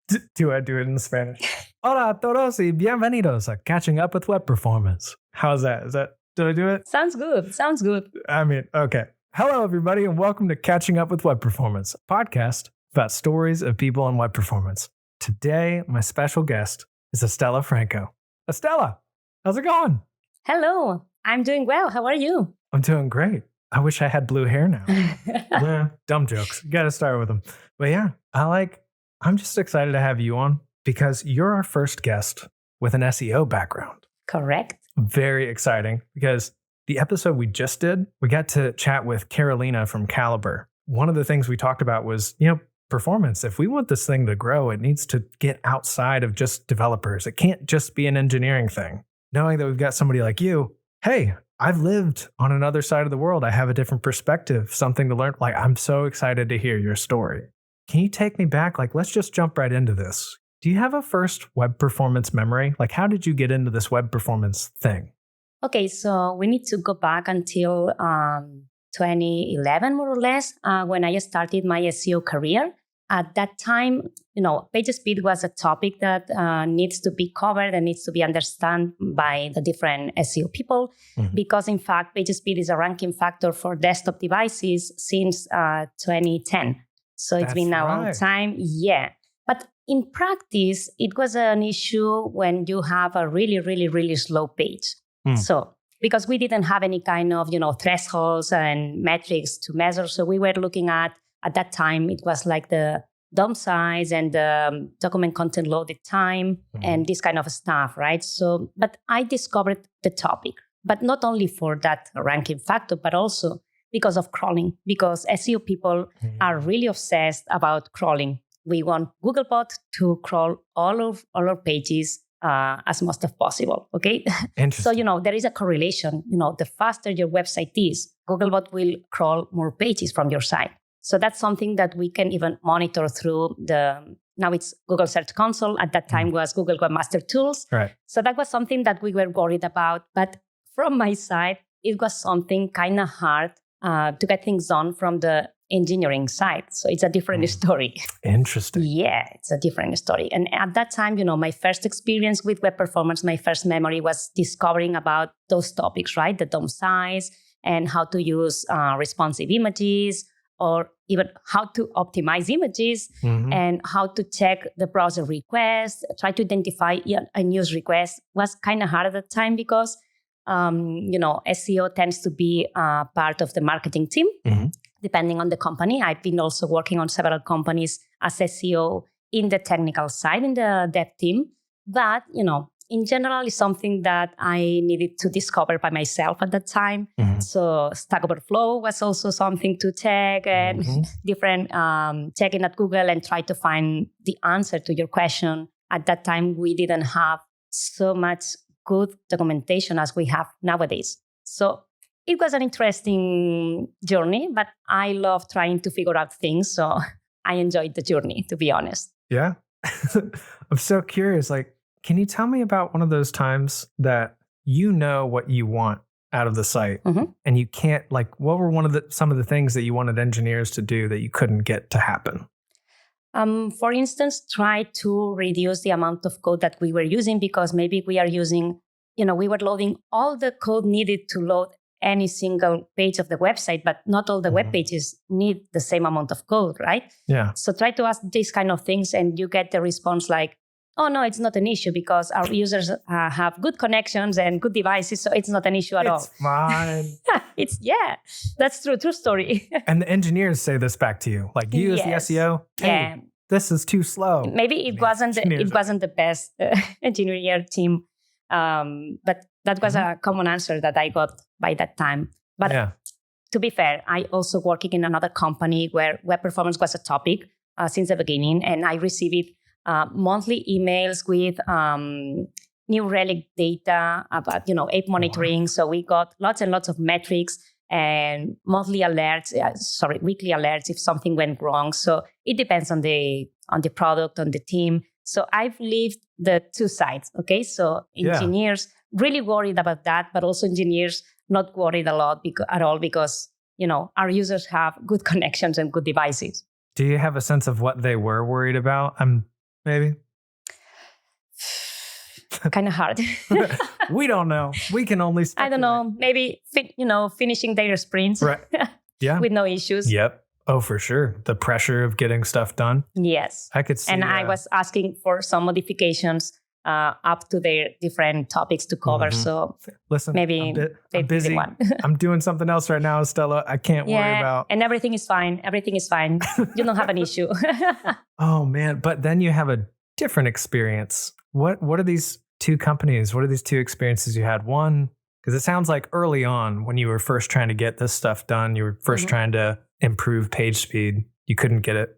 Do I do it in Spanish? Hola a todos y bienvenidos a Catching Up with Web Performance. How's that? Did I do it? Sounds good. I mean, okay. Hello, everybody, and welcome to Catching Up with Web Performance, a podcast about stories of people in web performance. Today, my special guest is Estela Franco. Estela, how's it going? Hello, I'm doing well. How are you? I'm doing great. I wish I had blue hair now. Yeah, dumb jokes. Got to start with them. But yeah, I'm just excited to have you on because you're our first guest with an SEO background. Correct. Very exciting because the episode we just did, we got to chat with Carolina from Caliber. One of the things we talked about was, performance. If we want this thing to grow, it needs to get outside of just developers. It can't just be an engineering thing. Knowing that we've got somebody like you, hey, I've lived on another side of the world. I have a different perspective, something to learn. I'm so excited to hear your story. Can you take me back? Let's just jump right into this. Do you have a first web performance memory? How did you get into this web performance thing? Okay, so we need to go back until 2011, more or less, when I started my SEO career. At that time, page speed was a topic that needs to be covered and needs to be understood by the different SEO people, because in fact, page speed is a ranking factor for desktop devices since 2010. So it's been a long time. Yeah. But in practice, it was an issue when you have a really, really, really slow page. So because we didn't have any kind of, thresholds and metrics to measure. So we were looking at that time, it was like the DOM size and the document content loaded time and this kind of stuff, right? So, but I discovered the topic, but not only for that ranking factor, but also because of crawling, because SEO people are really obsessed about crawling. We want Googlebot to crawl all of our pages as much as possible, okay? So, there is a correlation. The faster your website is, Googlebot will crawl more pages from your site. So that's something that we can even monitor through now it's Google Search Console. At that time was Google Webmaster Tools. Right. So that was something that we were worried about. But from my side, it was something kind of hard to get things done from the engineering side. So it's a different story. Interesting. Yeah, it's a different story. And at that time, my first experience with web performance, my first memory was discovering about those topics, right? The DOM size and how to use responsive images, or even how to optimize images and how to check the browser request, try to identify a news request was kind of hard at the time because, SEO tends to be part of the marketing team, depending on the company. I've been also working on several companies as SEO in the technical side, in the dev team. But, in general, it's something that I needed to discover by myself at that time. So Stack Overflow was also something to check and different checking at Google and try to find the answer to your question. At that time, we didn't have so much good documentation as we have nowadays. So it was an interesting journey, but I love trying to figure out things. So I enjoyed the journey, to be honest. Yeah. I'm so curious. Can you tell me about one of those times that what you want out of the site and you can't, what were some of the things that you wanted engineers to do that you couldn't get to happen? For instance, try to reduce the amount of code that we were using, because maybe we are using, we were loading all the code needed to load any single page of the website, but not all the web pages need the same amount of code, right? Yeah. So try to ask these kind of things and you get the response like, oh, no, it's not an issue because our users have good connections and good devices, so it's not an issue at all. It's fine. That's true story. And the engineers say this back to you, you as the SEO, hey, this is too slow. Maybe it wasn't the best engineering team, but that was a common answer that I got by that time. But to be fair, I also working in another company where web performance was a topic since the beginning, and I received monthly emails with New Relic data about, ape monitoring. Wow. So we got lots and lots of metrics and weekly alerts if something went wrong. So it depends on the product, on the team. So I've lived the two sides. Okay, so engineers really worried about that, but also engineers not worried at all because our users have good connections and good devices. Do you have a sense of what they were worried about? I'm maybe? Kind of hard. We don't know. We can only speculate. I don't know. Maybe finishing their sprints Right. Yeah. with no issues. Yep. Oh, for sure. The pressure of getting stuff done. Yes. I could see. And I was asking for some modifications up to their different topics to cover. So listen, maybe I'm busy. One. I'm doing something else right now, Estela. I can't worry about. And everything is fine. Everything is fine. You don't have an issue. Oh man! But then you have a different experience. What are these two companies? What are these two experiences you had? One, because it sounds like early on when you were first trying to get this stuff done, you were first trying to improve page speed. You couldn't get it,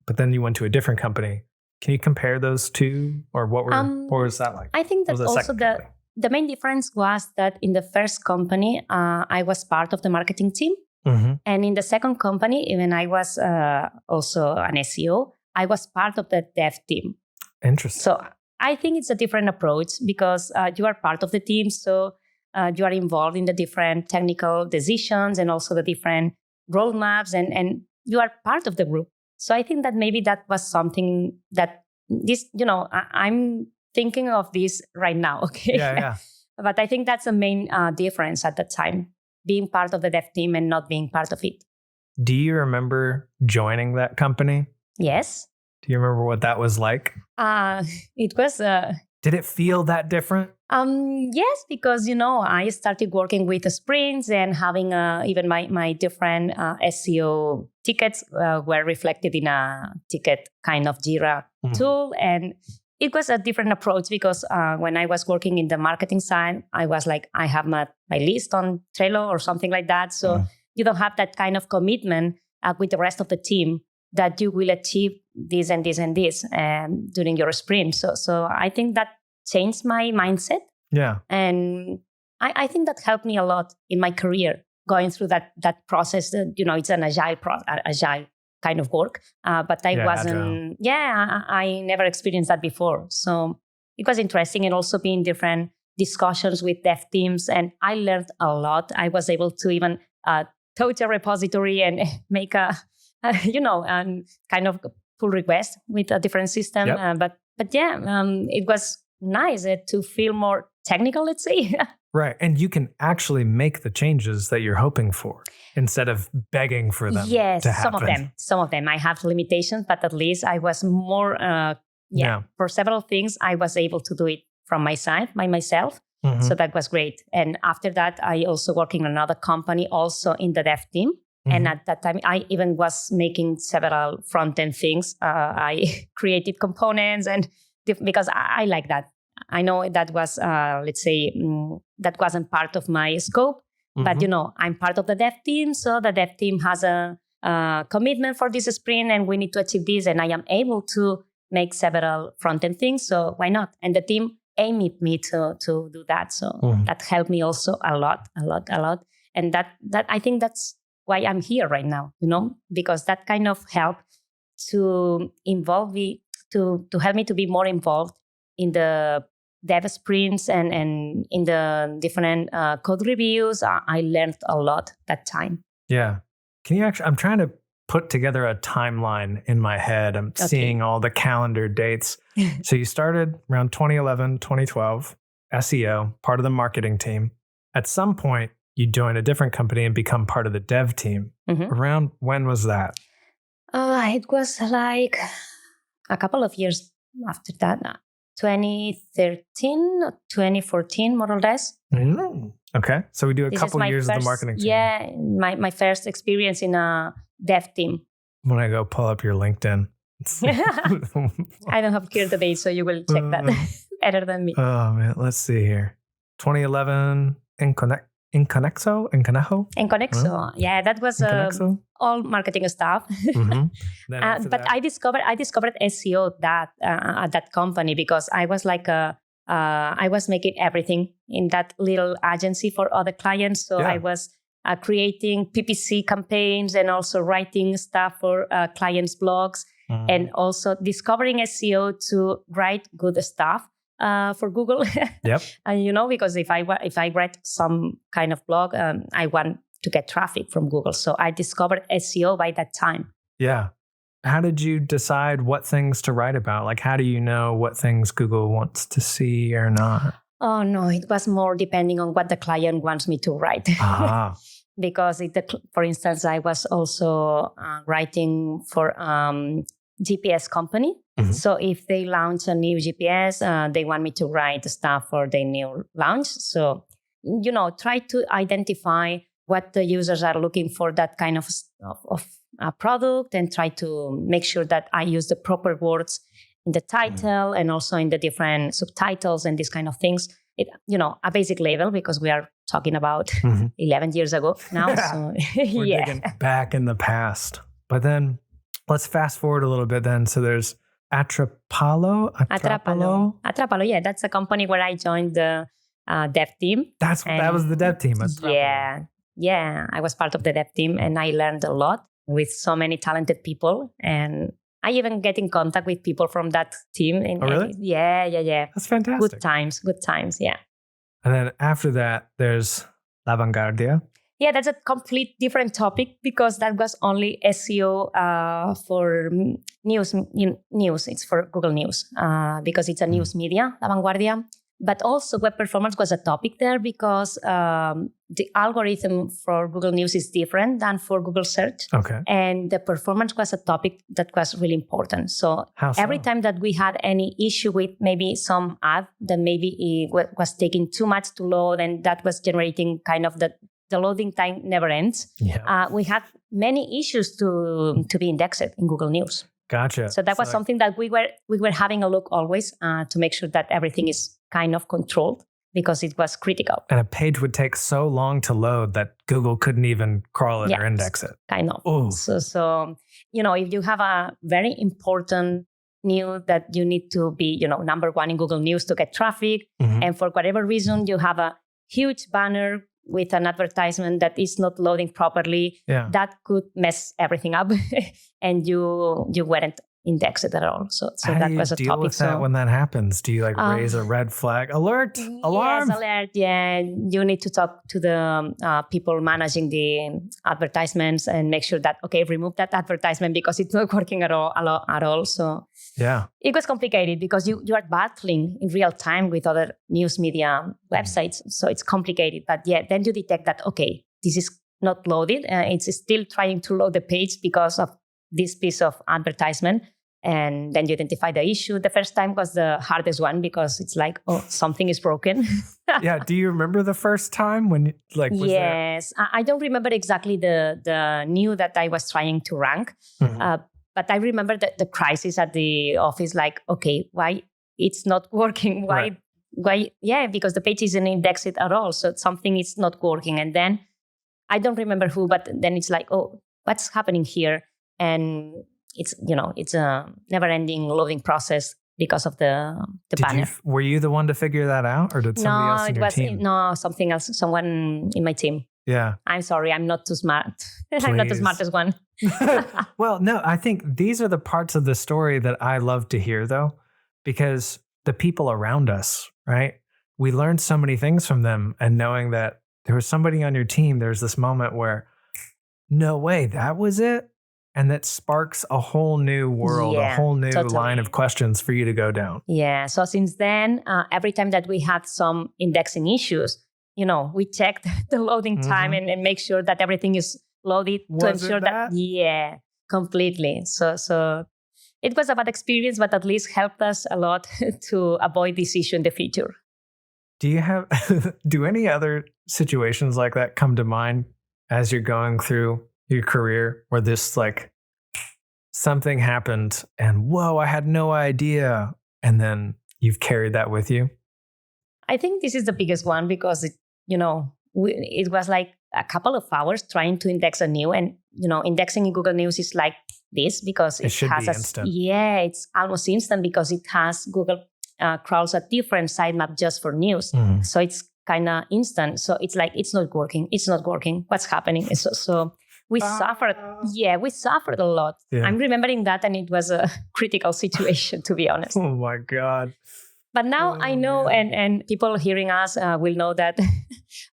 but then you went to a different company. Can you compare those two, or what was that like? I think that also the main difference was that in the first company, I was part of the marketing team. And in the second company, even I was also an SEO, I was part of the dev team. Interesting. So I think it's a different approach because you are part of the team. So you are involved in the different technical decisions and also the different roadmaps, and you are part of the group. So I think that maybe that was something that I'm thinking of this right now. Okay. Yeah. But I think that's the main difference at that time, being part of the dev team and not being part of it. Do you remember joining that company? Yes. Do you remember what that was like? It was. Did it feel that different? Yes, because, I started working with the sprints and having even my different SEO tickets were reflected in a ticket kind of Jira tool. And it was a different approach because when I was working in the marketing side, I was like, I have my list on Trello or something like that. So you don't have that kind of commitment with the rest of the team that you will achieve this and this and this during your sprint. So I think that changed my mindset. Yeah. And I think that helped me a lot in my career, going through that process. It's an agile kind of work. But I wasn't, I never experienced that before. So it was interesting, and also being different discussions with dev teams. And I learned a lot. I was able to even touch a repository and make a kind of pull request with a different system. Yep. It was nice to feel more technical, let's say. Right. And you can actually make the changes that you're hoping for instead of begging for them to happen. Some of them. I have limitations, but at least I was more, for several things, I was able to do it from my side, by myself. So that was great. And after that, I also worked in another company, also in the dev team. And at that time, I even was making several front-end things. I created components, and because I like that. I know that was, that wasn't part of my scope. But, I'm part of the dev team. So the dev team has a commitment for this sprint, and we need to achieve this. And I am able to make several front-end things. So why not? And the team aimed me to do that. So that helped me also a lot. And that I think that's why I'm here right now, because that kind of helped to involve me, to help me to be more involved in the dev sprints and in the different code reviews. I learned a lot that time. Yeah. Can you I'm trying to put together a timeline in my head. I'm seeing all the calendar dates. So you started around 2011, 2012, SEO, part of the marketing team. At some point, you join a different company and become part of the dev team. Around when was that? It was like a couple of years after that. 2013, 2014, more or less. Okay. So we do a couple years of the marketing team. Yeah, my first experience in a dev team. When I go pull up your LinkedIn. I don't have here the date, so you will check that better than me. Oh, man. Let's see here. 2011 in Conexo? Yeah, that was all marketing stuff. But I discovered SEO at that company because I was like I was making everything in that little agency for other clients. So I was creating PPC campaigns and also writing stuff for clients' blogs and also discovering SEO to write good stuff. For Google. Yep. And because if I write some kind of blog, I want to get traffic from Google. So I discovered SEO by that time. Yeah. how did you decide what things to write about? Like, how do you know what things Google wants to see or not? Oh, no, it was more depending on what the client wants me to write. Because, for instance, I was also writing for GPS company. Mm-hmm. So if they launch a new GPS, they want me to write stuff for the new launch. So, try to identify what the users are looking for, that kind of product, and try to make sure that I use the proper words in the title and also in the different subtitles and these kind of things. A basic level, because we are talking about 11 years ago now. So, We're digging back in the past. But then let's fast forward a little bit then. So there's Atrapalo. Yeah, that's a company where I joined the dev team. That was the dev team. Yeah. I was part of the dev team, and I learned a lot with so many talented people. And I even get in contact with people from that team. Oh, really? Yeah. That's fantastic. Good times, yeah. And then after that, there's La Vanguardia. Yeah, that's a complete different topic, because that was only SEO for news. It's for Google News, because it's a news media, La Vanguardia. But also web performance was a topic there, because the algorithm for Google News is different than for Google Search. Okay. And the performance was a topic that was really important. So every time that we had any issue with maybe some ad that maybe it was taking too much to load, and that was generating kind of the loading time never ends. Yeah. We had many issues to be indexed in Google News. Gotcha. So that was something that we were having a look always to make sure that everything is kind of controlled, because it was critical. And a page would take so long to load that Google couldn't even crawl it or index it. Kind of. Ooh. So if you have a very important news that you need to be, number one in Google News to get traffic, and for whatever reason you have a huge banner with an advertisement that is not loading properly, that could mess everything up, and you weren't indexed at all. So that was a topic. How do you deal with that when that happens? Do you raise a red flag? Alert! Alarm! Yes, alert. Yeah, you need to talk to the people managing the advertisements and make sure that, remove that advertisement because it's not working at all. So it was complicated because you are battling in real time with other news media websites. So it's complicated. But then you detect that, this is not loaded. It's still trying to load the page because of this piece of advertisement. And then you identify the issue. The first time was the hardest one because it's like, something is broken. Yeah. Do you remember the first time when yes. I don't remember exactly the new that I was trying to rank. But I remember the crisis at the office, why it's not working? Why? Yeah, because the page isn't indexed at all. So something is not working. And then I don't remember who, but then it's like, what's happening here? And it's a never-ending loading process because of the banner. Were you the one to figure that out, or did somebody else in your team? No, something else, someone in my team. Yeah. I'm sorry, I'm not too smart. I'm not the smartest one. Well, no, I think these are the parts of the story that I love to hear, though, because the people around us, right? We learned so many things from them, and knowing that there was somebody on your team, there's this moment where, no way, that was it? And that sparks a whole new world, a whole new line of questions for you to go down. Yeah. So since then, every time that we had some indexing issues, we checked the loading time and make sure that everything is loaded to ensure that. Yeah, completely. So it was a bad experience, but at least helped us a lot to avoid this issue in the future. Do any other situations like that come to mind as you're going through your career where this something happened and whoa, I had no idea, and then you've carried that with you? I think this is the biggest one because it was like a couple of hours trying to index a new, and indexing in Google News is like this because it should has be instant. Yeah, it's almost instant because it has Google crawls a different sitemap just for news, so it's kind of instant. So it's like it's not working. What's happening? So we suffered. Yeah, we suffered a lot. Yeah. I'm remembering that, and it was a critical situation, to be honest. Oh my God. But now I know, and people hearing us will know that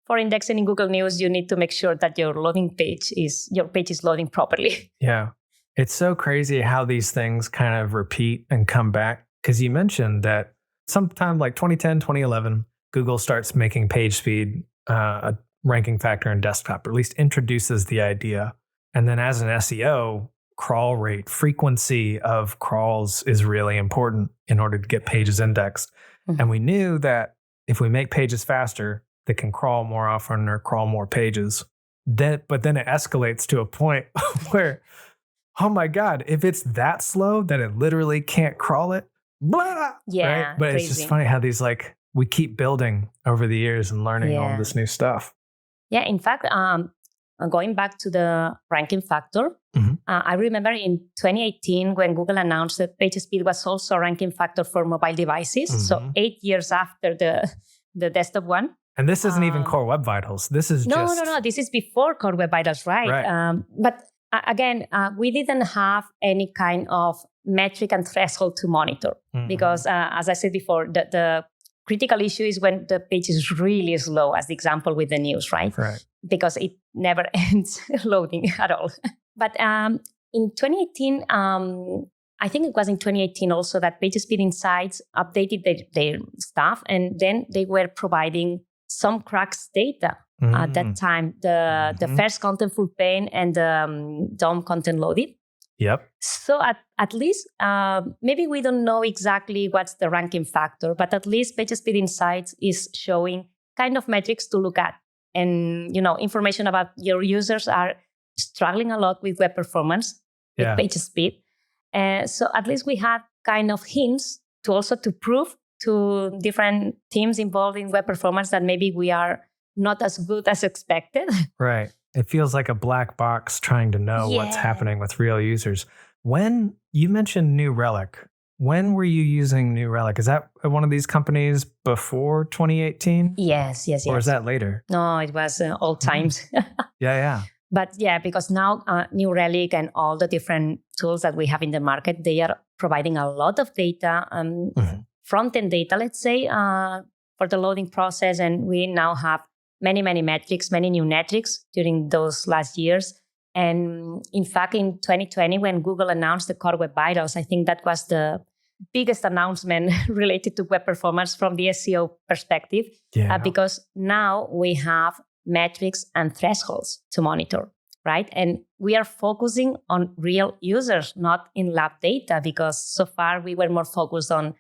for indexing in Google News, you need to make sure that your page is loading properly. Yeah. It's so crazy how these things kind of repeat and come back. Because you mentioned that sometime like 2010, 2011, Google starts making page speed a ranking factor in desktop, or at least introduces the idea. And then as an SEO, crawl rate, frequency of crawls is really important in order to get pages indexed. Mm-hmm. And we knew that if we make pages faster, they can crawl more often or crawl more pages. But then it escalates to a point where, oh my God, if it's that slow that it literally can't crawl it, blah. Yeah. Right? But crazy. It's just funny how these we keep building over the years and learning all this new stuff. Yeah. In fact, going back to the ranking factor, mm-hmm. I remember in 2018 when Google announced that PageSpeed was also a ranking factor for mobile devices. Mm-hmm. So 8 years after the desktop one. And this isn't even Core Web Vitals. This is No. This is before Core Web Vitals, right? But again, we didn't have any kind of metric and threshold to monitor. Mm-hmm. Because as I said before, the critical issue is when the page is really slow, as the example with the news, right? Because it never ends loading at all. But in 2018, I think it was in 2018 also that PageSpeed Insights updated their stuff, and then they were providing some cracks data at that time. The first content full pane and the DOM content loaded. Yep. So at least, maybe we don't know exactly what's the ranking factor, but at least PageSpeed Insights is showing kind of metrics to look at. And, information about your users are struggling a lot with web performance, with PageSpeed. So at least we have kind of hints to prove to different teams involved in web performance that maybe we are not as good as expected. Right. It feels like a black box trying to know what's happening with real users. When you mentioned New Relic, when were you using New Relic? Is that one of these companies before 2018? Yes. Or is that later? No, it was old times. Yeah. But because now New Relic and all the different tools that we have in the market, they are providing a lot of data, front-end data, let's say, for the loading process. And we now have many metrics, many new metrics during those last years. And in fact, in 2020, when Google announced the Core Web Vitals, I think that was the biggest announcement related to web performance from the SEO perspective, because now we have metrics and thresholds to monitor, right? And we are focusing on real users, not in lab data, because so far we were more focused on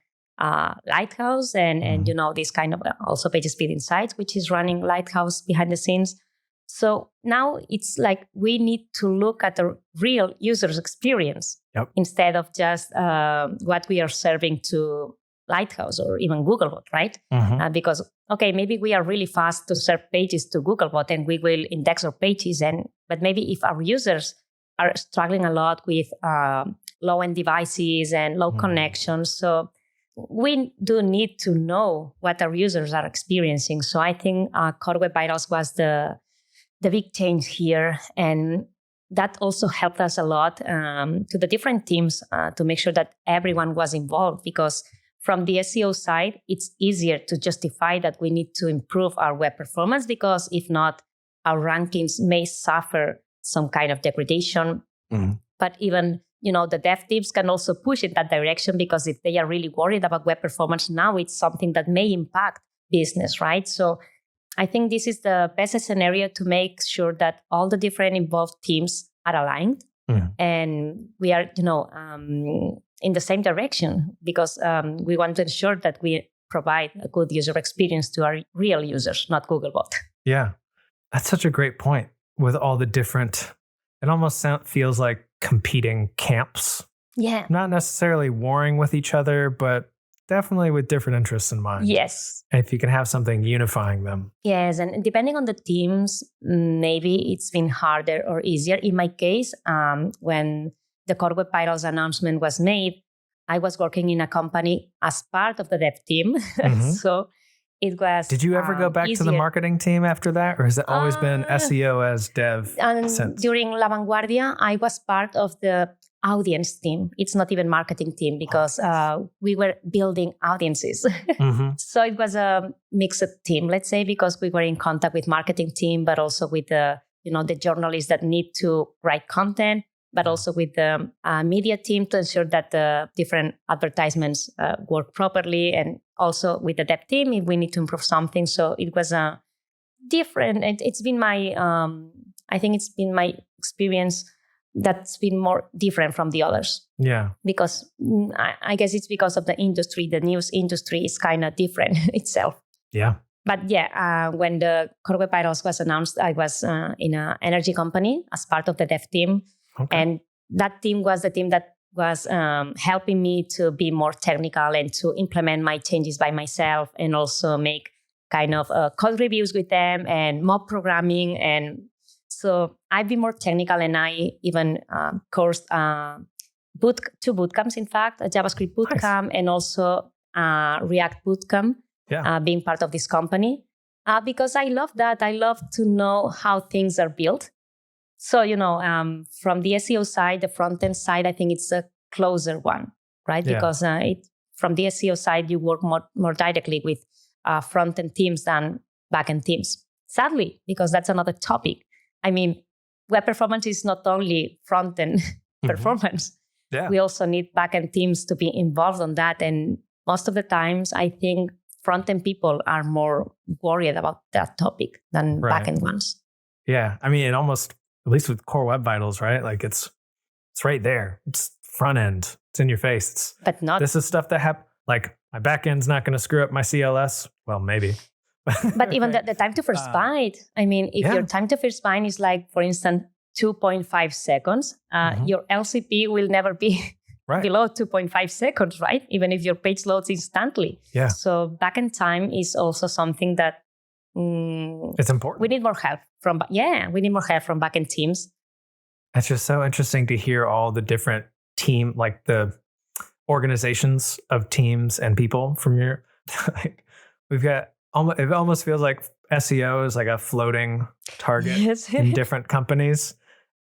Lighthouse and this kind of also PageSpeed Insights, which is running Lighthouse behind the scenes. So now it's like we need to look at the real user's experience instead of just what we are serving to Lighthouse or even Googlebot, right? Mm-hmm. Because, maybe we are really fast to serve pages to Googlebot and we will index our pages. But maybe if our users are struggling a lot with low-end devices and low connections, so we do need to know what our users are experiencing. So I think Core Web Vitals was the big change here. And that also helped us a lot to the different teams to make sure that everyone was involved, because from the SEO side, it's easier to justify that we need to improve our web performance, because if not, our rankings may suffer some kind of degradation. But even the dev teams can also push in that direction, because if they are really worried about web performance, now it's something that may impact business, right? So I think this is the best scenario to make sure that all the different involved teams are aligned and we are, in the same direction, because we want to ensure that we provide a good user experience to our real users, not Googlebot. Yeah, that's such a great point. With all the different, it almost feels like competing camps. Yeah. Not necessarily warring with each other, but definitely with different interests in mind. Yes. And if you can have something unifying them. Yes, and depending on the teams, maybe it's been harder or easier. In my case, when the Core Web Vitals announcement was made, I was working in a company as part of the dev team. So it was Did you ever go back easier to the marketing team after that? Or has it always been SEO as dev since? During La Vanguardia, I was part of the audience team. It's not even marketing team, because we were building audiences. So it was a mixed team, let's say, because we were in contact with marketing team, but also with the journalists that need to write content. but also with the media team to ensure that the different advertisements work properly, and also with the dev team if we need to improve something. So it was a different, and it's been my, I think it's been my experience that's been more different from the others. Yeah. Because I guess it's because of the industry. The news industry is kind of different itself. Yeah. But yeah, when the Core Web Vitals was announced, I was in an energy company as part of the dev team. Okay. And that team was the team that was helping me to be more technical and to implement my changes by myself, and also make kind of code reviews with them and mob programming. And so I've been more technical, and I even coursed two bootcamps, in fact, a JavaScript bootcamp and also React bootcamp, being part of this company. Because I love that. I love to know how things are built. So, from the SEO side, the front-end side, I think it's a closer one, right? Yeah. Because from the SEO side, you work more directly with front-end teams than back-end teams. Sadly, because that's another topic. I mean, web performance is not only front-end performance. Yeah. We also need back-end teams to be involved on that. And most of the times, I think front-end people are more worried about that topic than back-end ones. Yeah. I mean, it almost, at least with Core Web Vitals, right? Like it's right there. It's front end. It's in your face. But not. This is stuff that like my back end's not going to screw up my CLS. Well, maybe. But even the time to first byte. I mean, if your time to first byte is like, for instance, 2.5 seconds, your LCP will never be below 2.5 seconds, right? Even if your page loads instantly. Yeah. So backend time is also something that it's important. We need more help from backend teams. It's just so interesting to hear all the different team, like the organizations of teams and people from your, like, we've got, it almost feels like SEO is like a floating target in different companies.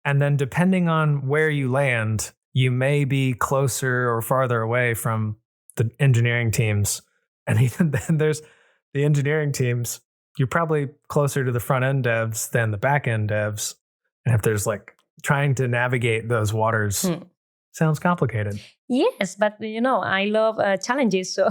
And then depending on where you land, you may be closer or farther away from the engineering teams. And even then there's the engineering teams, you're probably closer to the front end devs than the back end devs. And if there's like trying to navigate those waters, sounds complicated. Yes, but I love challenges. So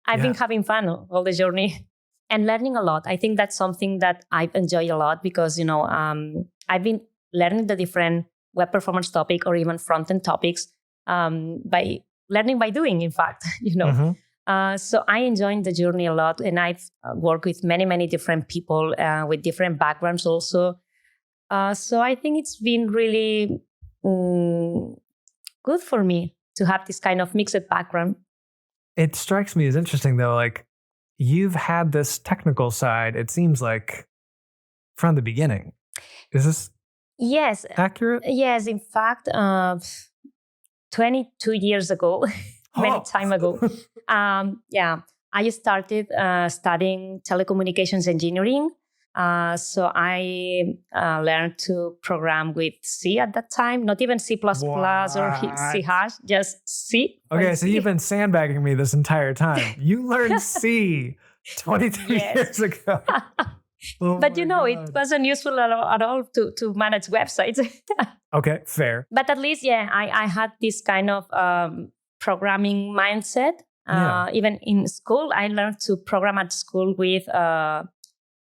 I've been having fun all the journey and learning a lot. I think that's something that I've enjoyed a lot because, I've been learning the different web performance topic or even front-end topics by learning by doing, in fact, So I enjoyed the journey a lot, and I've worked with many, many different people with different backgrounds also. So I think it's been really good for me to have this kind of mixed background. It strikes me as interesting, though, like you've had this technical side, it seems like, from the beginning. Is this accurate? Yes, in fact, 22 years ago, many time ago, I started studying telecommunications engineering. So I learned to program with C at that time, not even C++ or C#, just C. Okay, so you've been sandbagging me this entire time. You learned C 22 years ago. But it wasn't useful at all to manage websites. Okay, fair. But at least, I had this kind of programming mindset. Even in school, I learned to program at school with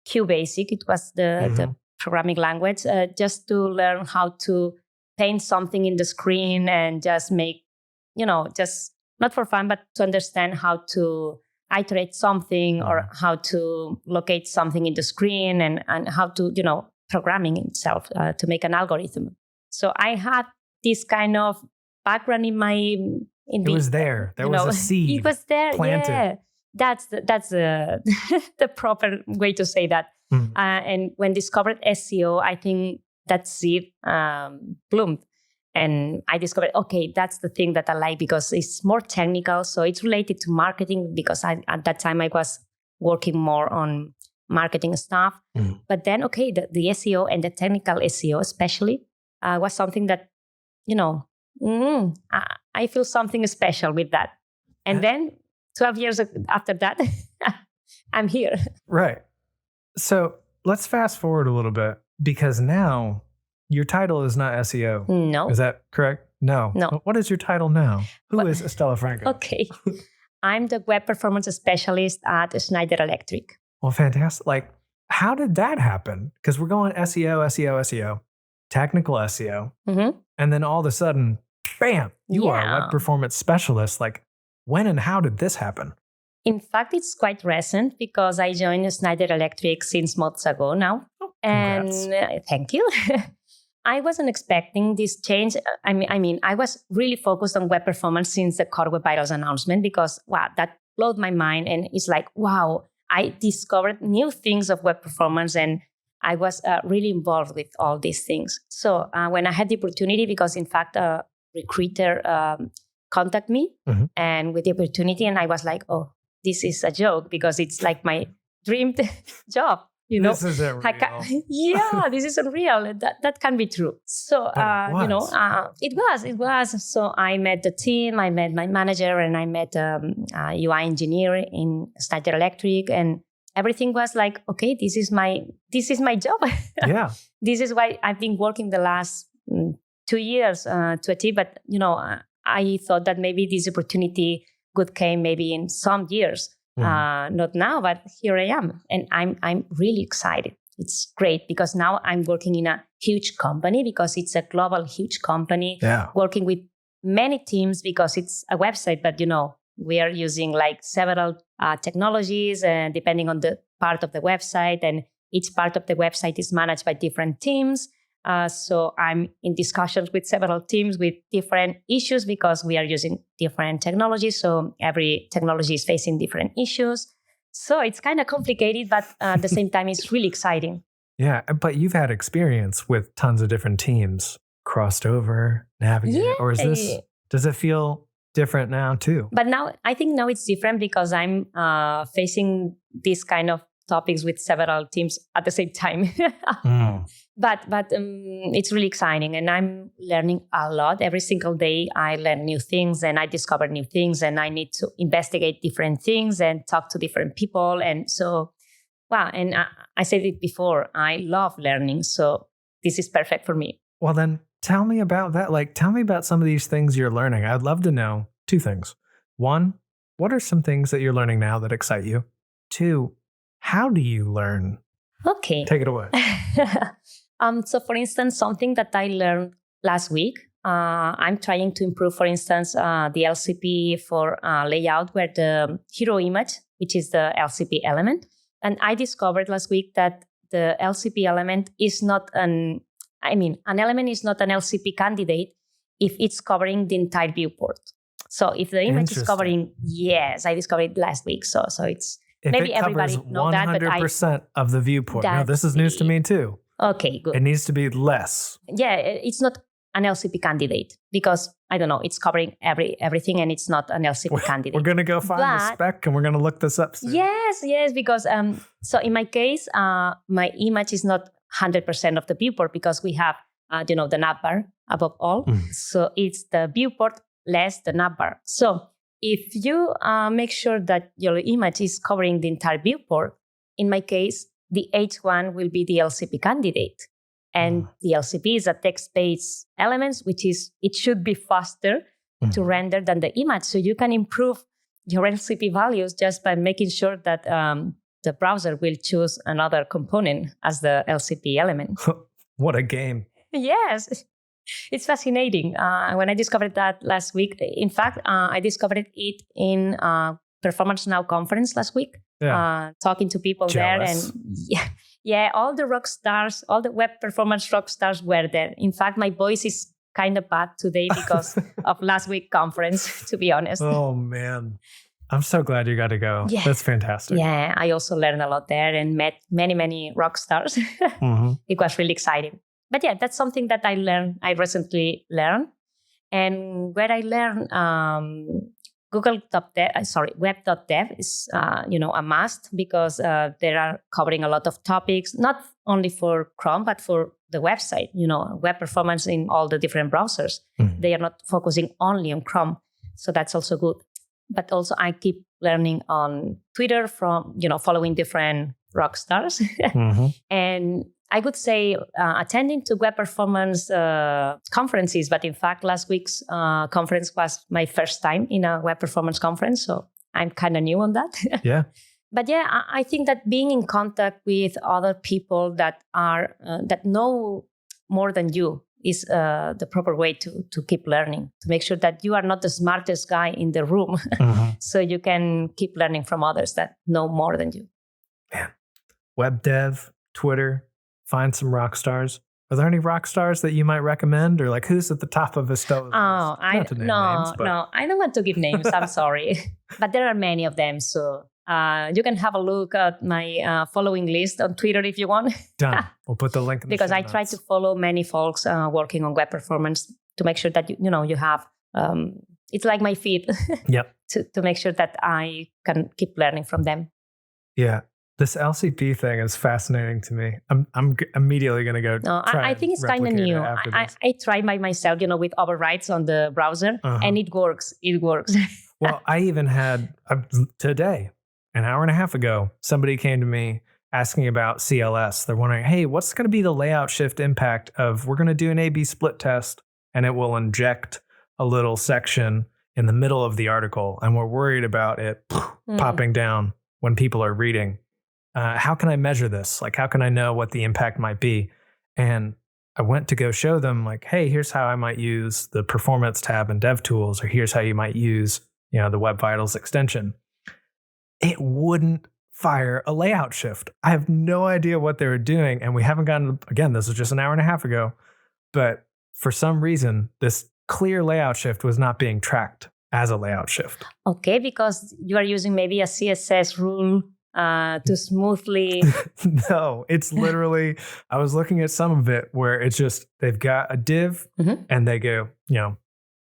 QBasic. It was the programming language, just to learn how to paint something in the screen and just make, just not for fun, but to understand how to iterate something or how to locate something in the screen and how to, programming itself to make an algorithm. So I had this kind of background in my... It was there. There was a seed. It was there. Planted. Yeah. That's the proper way to say that. And when discovered SEO, I think that seed bloomed. And I discovered, okay, that's the thing that I like because it's more technical. So it's related to marketing because at that time I was working more on marketing stuff. But then, okay, the SEO and the technical SEO especially was something that, I feel something special with that. And then 12 years after that, I'm here. Right. So let's fast forward a little bit because now Your title is not SEO. No. Is that correct? No. No. What is your title now? Who is Estela Franco? Okay. I'm the web performance specialist at Schneider Electric. Well, fantastic. Like, how did that happen? Because we're going SEO, technical SEO. And then all of a sudden, bam, you are a web performance specialist. Like, when and how did this happen? In fact, it's quite recent because I joined Schneider Electric 6 months ago now. Oh, and thank you. I wasn't expecting this change. I mean, I was really focused on web performance since the Core Web Vitals announcement because, wow, that blew my mind. And it's like, wow, I discovered new things of web performance and I was really involved with all these things. So when I had the opportunity, because in fact, a recruiter contacted me and with the opportunity, and I was like, oh, this is a joke because it's like my dream job. You know, this isn't real. This is unreal. That can be true. So, it was. So I met the team, I met my manager, and I met a UI engineer in Schneider Electric, and everything was like, okay, this is my job. Yeah. This is why I've been working the last 2 years to achieve. But I thought that maybe this opportunity could come maybe in some years. Not now, but here I am. And I'm really excited. It's great because now I'm working in a huge company because it's a global huge company. Yeah. Working with many teams because it's a website, but we are using like several technologies and depending on the part of the website, and each part of the website is managed by different teams. So I'm in discussions with several teams with different issues because we are using different technologies. So every technology is facing different issues. So it's kind of complicated, but at the same time, it's really exciting. Yeah, but you've had experience with tons of different teams, crossed over, navigated, or does it feel different now too? But I think now it's different because I'm facing this kind of topics with several teams at the same time. But it's really exciting and I'm learning a lot. Every single day I learn new things and I discover new things and I need to investigate different things and talk to different people. And so, wow. And I said it before, I love learning. So this is perfect for me. Well, then tell me about that. Like, tell me about some of these things you're learning. I'd love to know 2 things. 1, what are some things that you're learning now that excite you? 2, how do you learn? Okay. Take it away. So for instance, something that I learned last week, I'm trying to improve, for instance, the LCP for layout where the hero image, which is the LCP element. And I discovered last week that the LCP element is not an element is not an LCP candidate if it's covering the entire viewport. So if the image is covering, yes, I discovered it last week. So it's, if maybe it everybody knows that, but 100% of the viewport. No, this is news to me too. Okay, good. It needs to be less. Yeah, it's not an LCP candidate because, I don't know, it's covering everything and it's not an LCP candidate. We're going to go find the spec and we're going to look this up soon. Yes, because so in my case, my image is not 100% of the viewport because we have, the navbar above all. So it's the viewport less the navbar. So if you make sure that your image is covering the entire viewport, in my case, the H1 will be the LCP candidate. And the LCP is a text-based element, which is, it should be faster to render than the image. So you can improve your LCP values just by making sure that the browser will choose another component as the LCP element. What a game. Yes. It's fascinating. When I discovered that last week, in fact, I discovered it in Performance Now conference last week. Yeah. Talking to people Jealous. there. And all the rock stars, all the web performance rock stars were there. In fact, my voice is kind of bad today because of last week's conference, to be honest. Oh, man. I'm so glad you got to go. Yeah. That's fantastic. Yeah, I also learned a lot there and met many, many rock stars. It was really exciting. But yeah, that's something that I recently learned. And where I learned web.dev is, a must because they are covering a lot of topics, not only for Chrome, but for the website, web performance in all the different browsers. They are not focusing only on Chrome. So that's also good. But also I keep learning on Twitter from, following different rock stars. And I would say attending to web performance conferences, but in fact, last week's conference was my first time in a web performance conference, so I'm kind of new on that. Yeah. But yeah, I think that being in contact with other people that are that know more than you is the proper way to keep learning, to make sure that you are not the smartest guy in the room, so you can keep learning from others that know more than you. Man, web dev, Twitter, find some rock stars. Are there any rock stars that you might recommend, or like who's at the top of Estela's list? No, I don't want to give names. I'm sorry, but there are many of them. So you can have a look at my following list on Twitter if you want. Done. We'll put the link in the because show I try to follow many folks working on web performance to make sure that you have. It's like my feed. Yep. to make sure that I can keep learning from them. Yeah. This LCP thing is fascinating to me. I'm immediately going to go. I think it's kind of new. I tried by myself, with overrides on the browser, and it works. It works. Well, I even had today, an hour and a half ago, somebody came to me asking about CLS. They're wondering, hey, what's going to be the layout shift impact of we're going to do an A/B split test, and it will inject a little section in the middle of the article, and we're worried about it popping down when people are reading. How can I measure this? Like, how can I know what the impact might be? And I went to go show them, like, hey, here's how I might use the performance tab in DevTools, or here's how you might use, the Web Vitals extension. It wouldn't fire a layout shift. I have no idea what they were doing. And we haven't gotten, again, this was just an hour and a half ago, but for some reason, this clear layout shift was not being tracked as a layout shift. Okay, because you are using maybe a CSS rule to smoothly. No, it's literally, I was looking at some of it where it's just, they've got a div and they go,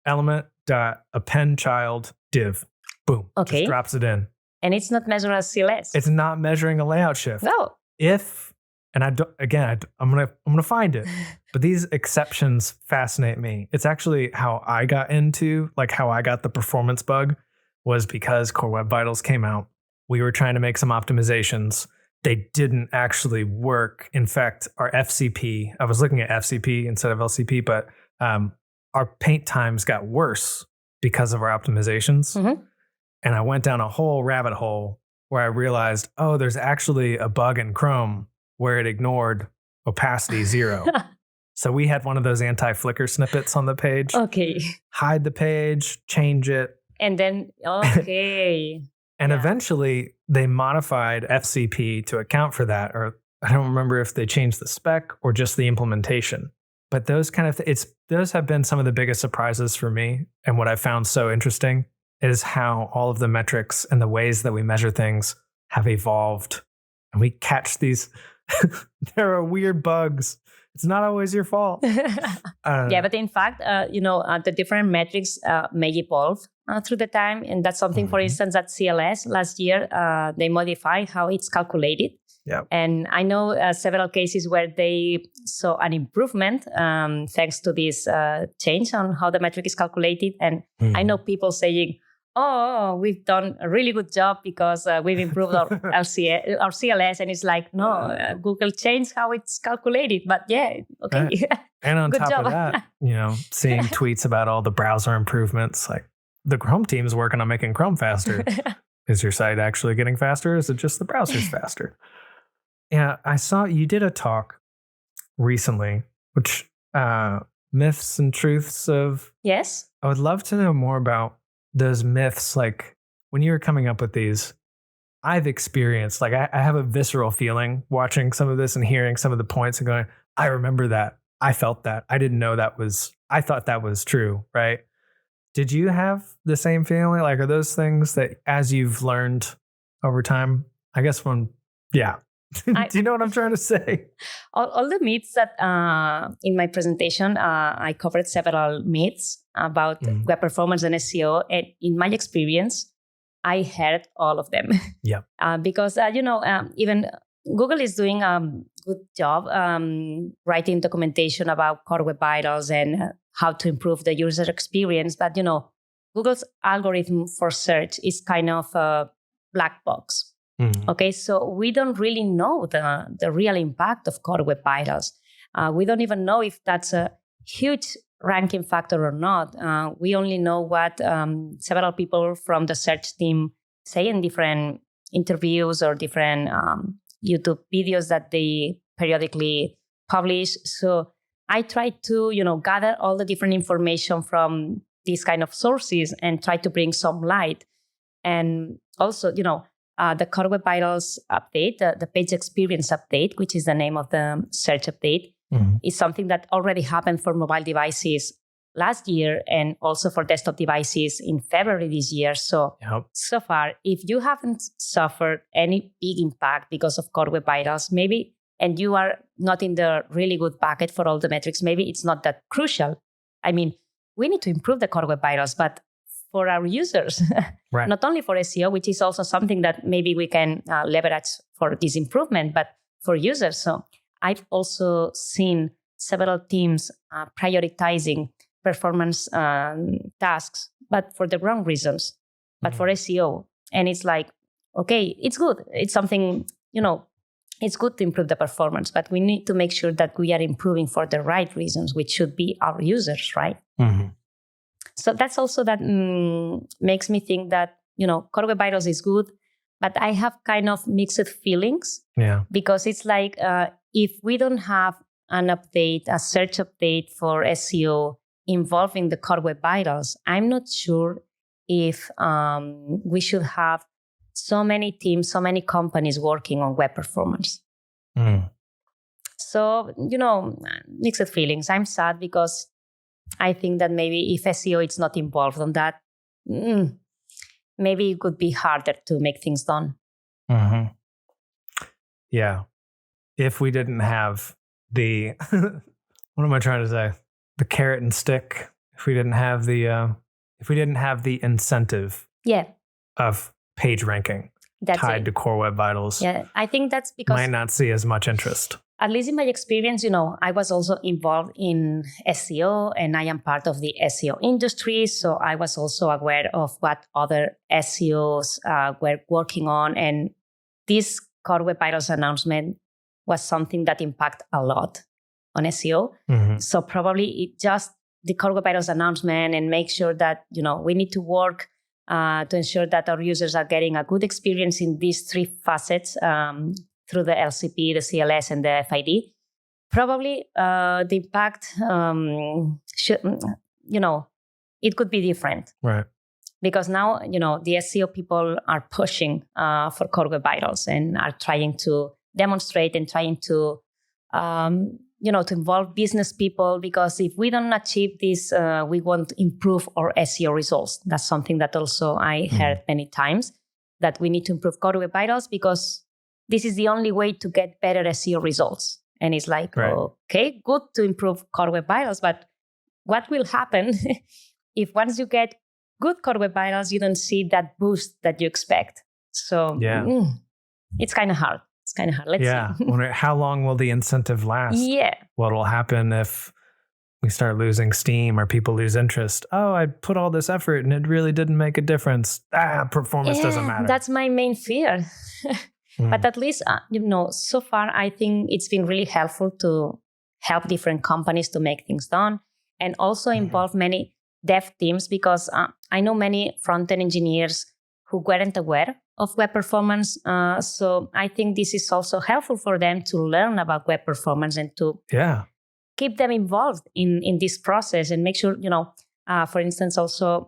element.append child div. Boom. Okay. Just drops it in. And it's not measured as CLS. It's not measuring a layout shift. No. I'm gonna find it. But these exceptions fascinate me. It's actually how I got the performance bug was because Core Web Vitals came out. We were trying to make some optimizations. They didn't actually work. In fact, our FCP, I was looking at FCP instead of LCP, but our paint times got worse because of our optimizations. And I went down a whole rabbit hole where I realized, there's actually a bug in Chrome where it ignored opacity 0. So we had one of those anti-flicker snippets on the page. Okay. Hide the page, change it. And then, okay. And eventually they modified FCP to account for that, or I don't remember if they changed the spec or just the implementation. But those kind of those have been some of the biggest surprises for me. And what I found so interesting is how all of the metrics and the ways that we measure things have evolved. And we catch these, there are weird bugs. It's not always your fault. But in fact, the different metrics may evolve through the time. And that's something, for instance, at CLS last year, they modified how it's calculated. Yeah. And I know several cases where they saw an improvement thanks to this change on how the metric is calculated. And I know people saying, we've done a really good job because we've improved our CLS. And it's like, no, Google changed how it's calculated. But yeah, okay. And on top of that, seeing tweets about all the browser improvements, like the Chrome team's working on making Chrome faster. Is your site actually getting faster? Or is it just the browser's faster? Yeah, I saw you did a talk recently, which myths and truths of. Yes. I would love to know more about those myths. Like when you were coming up with these, I've experienced, like I have a visceral feeling watching some of this and hearing some of the points and going, I remember that. I felt that. I didn't know I thought that was true, right? Did you have the same feeling? Like, are those things that as you've learned over time, I guess do you know what I'm trying to say? All the myths that in my presentation, I covered several myths about web performance and SEO. And in my experience, I heard all of them. Yeah. Because, even Google is doing a good job writing documentation about Core Web Vitals and how to improve the user experience. But, Google's algorithm for search is kind of a black box. Okay, so we don't really know the real impact of core web vitals. We don't even know if that's a huge ranking factor or not. We only know what several people from the search team say in different interviews or different YouTube videos that they periodically publish. So I try to, gather all the different information from these kind of sources and try to bring some light. And also, the Core Web Vitals update, the page experience update, which is the name of the search update, is something that already happened for mobile devices last year and also for desktop devices in February this year. So, so far, if you haven't suffered any big impact because of Core Web Vitals, maybe, and you are not in the really good bucket for all the metrics, maybe it's not that crucial. I mean, we need to improve the Core Web Vitals, but for our users, right. Not only for SEO, which is also something that maybe we can leverage for this improvement, but for users. So I've also seen several teams prioritizing performance tasks, but for the wrong reasons, but for SEO. And it's like, okay, it's good. It's something, it's good to improve the performance, but we need to make sure that we are improving for the right reasons, which should be our users, right? So that's also that makes me think that, Core Web Vitals is good, but I have kind of mixed feelings. Yeah. Because it's like, if we don't have an update, a search update for SEO involving the Core Web Vitals, I'm not sure if we should have so many teams, so many companies working on web performance. So, mixed feelings. I'm sad because I think that maybe if SEO is not involved on that, maybe it could be harder to make things done. Yeah. If we didn't have the, what am I trying to say? The carrot and stick. If we didn't have the incentive of page ranking tied to Core Web Vitals. Yeah, I think that's because might not see as much interest. At least in my experience, I was also involved in SEO and I am part of the SEO industry. So I was also aware of what other SEOs were working on. And this Core Web Vitals announcement was something that impacted a lot on SEO. So probably the Core Web Vitals announcement and make sure that, we need to work to ensure that our users are getting a good experience in these three facets, through the LCP, the CLS, and the FID. Probably the impact it could be different. Right. Because now, the SEO people are pushing for Core Web Vitals and are trying to demonstrate and trying to, to involve business people. Because if we don't achieve this, we won't improve our SEO results. That's something that also I heard many times, that we need to improve Core Web Vitals because this is the only way to get better SEO results. And it's like, okay, good to improve Core Web Vitals, but what will happen if once you get good Core Web Vitals, you don't see that boost that you expect? So it's kind of hard. Let's see. Wonder how long will the incentive last? Yeah. What will happen if we start losing steam or people lose interest? Oh, I put all this effort and it really didn't make a difference. Performance doesn't matter. That's my main fear. But at least, so far, I think it's been really helpful to help different companies to make things done and also involve many dev teams, because I know many front-end engineers who weren't aware of web performance. So I think this is also helpful for them to learn about web performance and to keep them involved in this process and make sure, for instance, also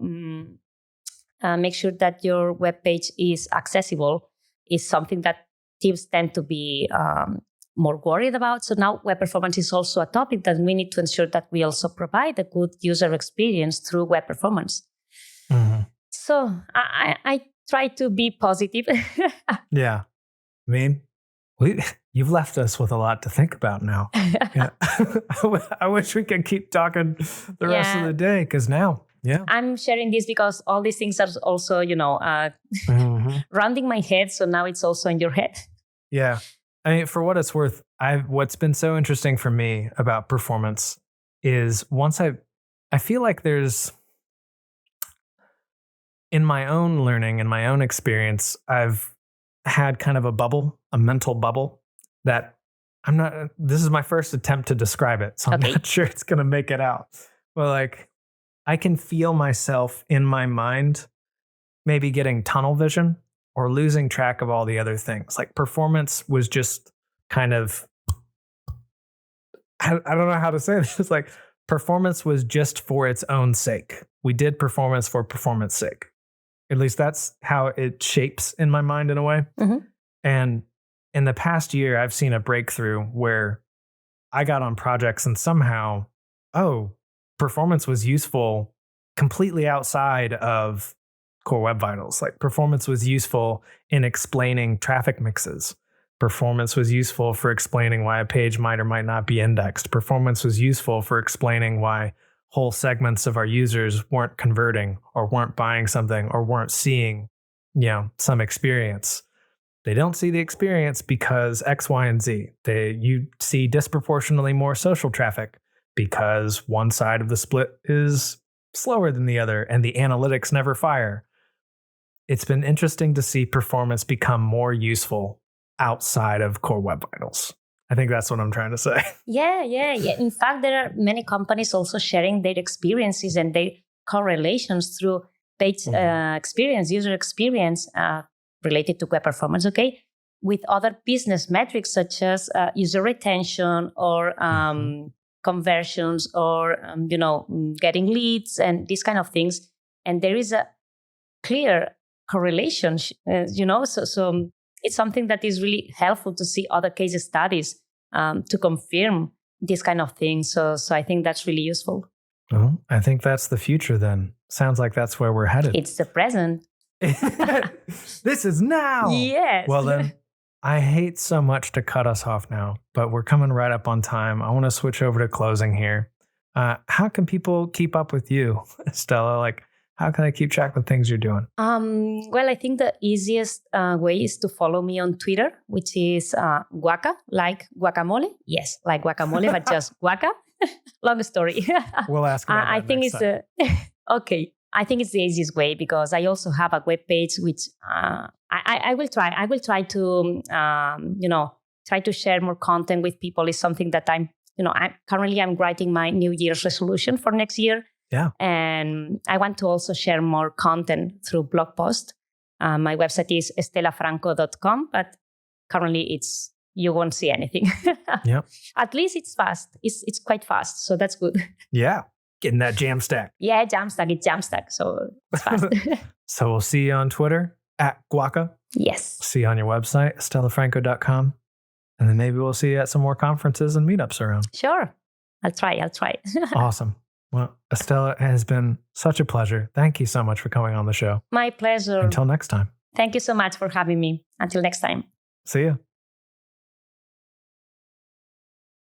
make sure that your web page is accessible is something that teams tend to be more worried about. So now web performance is also a topic that we need to ensure that we also provide a good user experience through web performance. So I try to be positive. Yeah. I mean, you've left us with a lot to think about now. I wish we could keep talking the rest of the day, because now, I'm sharing this because all these things are also, rounding my head. So now it's also in your head. Yeah. I mean, for what it's worth, what's been so interesting for me about performance is once I feel like there's, in my own learning and my own experience, I've had kind of a mental bubble that this is my first attempt to describe it, so I'm not sure it's going to make it out. But like, I can feel myself in my mind maybe getting tunnel vision or losing track of all the other things. Like performance was just kind of, I don't know how to say this. It's like performance was just for its own sake. We did performance for performance sake. At least that's how it shapes in my mind in a way. Mm-hmm. And in the past year, I've seen a breakthrough where I got on projects and somehow, performance was useful completely outside of Core Web Vitals. Like performance was useful in explaining traffic mixes. Performance was useful for explaining why a page might or might not be indexed. Performance was useful for explaining why whole segments of our users weren't converting or weren't buying something or weren't seeing, some experience. They don't see the experience because X, Y, and Z. You see disproportionately more social traffic because one side of the split is slower than the other and the analytics never fire. It's been interesting to see performance become more useful outside of Core Web Vitals. I think that's what I'm trying to say. Yeah. In fact, there are many companies also sharing their experiences and their correlations through page experience, user experience related to web performance, with other business metrics such as user retention or conversions or, getting leads and these kind of things. And there is a clear correlation, so it's something that is really helpful to see other case studies to confirm this kind of things. So I think that's really useful. Well, I think that's the future then. Sounds like that's where we're headed. It's the present. This is now. Yes. Well then, I hate so much to cut us off now, but we're coming right up on time. I want to switch over to closing here. How can people keep up with you, Estela? Like, how can I keep track of things you're doing? Well, I think the easiest way is to follow me on Twitter, which is Guaca, like guacamole. Yes, like guacamole, but just Guaca. Long story. We'll ask about that I think next time. Okay. I think it's the easiest way because I also have a web page which I will try. I will try to try to share more content with people. Is something that I'm writing my New Year's resolution for next year. Yeah. And I want to also share more content through blog post. My website is estelafranco.com, but currently you won't see anything. Yeah. At least it's fast. It's quite fast, so that's good. Yeah. Getting that Jamstack. Yeah, Jamstack. It's Jamstack, so it's fast. So we'll see you on Twitter at Guaca. Yes. See you on your website, estelafranco.com. And then maybe we'll see you at some more conferences and meetups around. Sure. I'll try. Awesome. Well, Estela, it has been such a pleasure. Thank you so much for coming on the show. My pleasure. Until next time. Thank you so much for having me. Until next time. See you.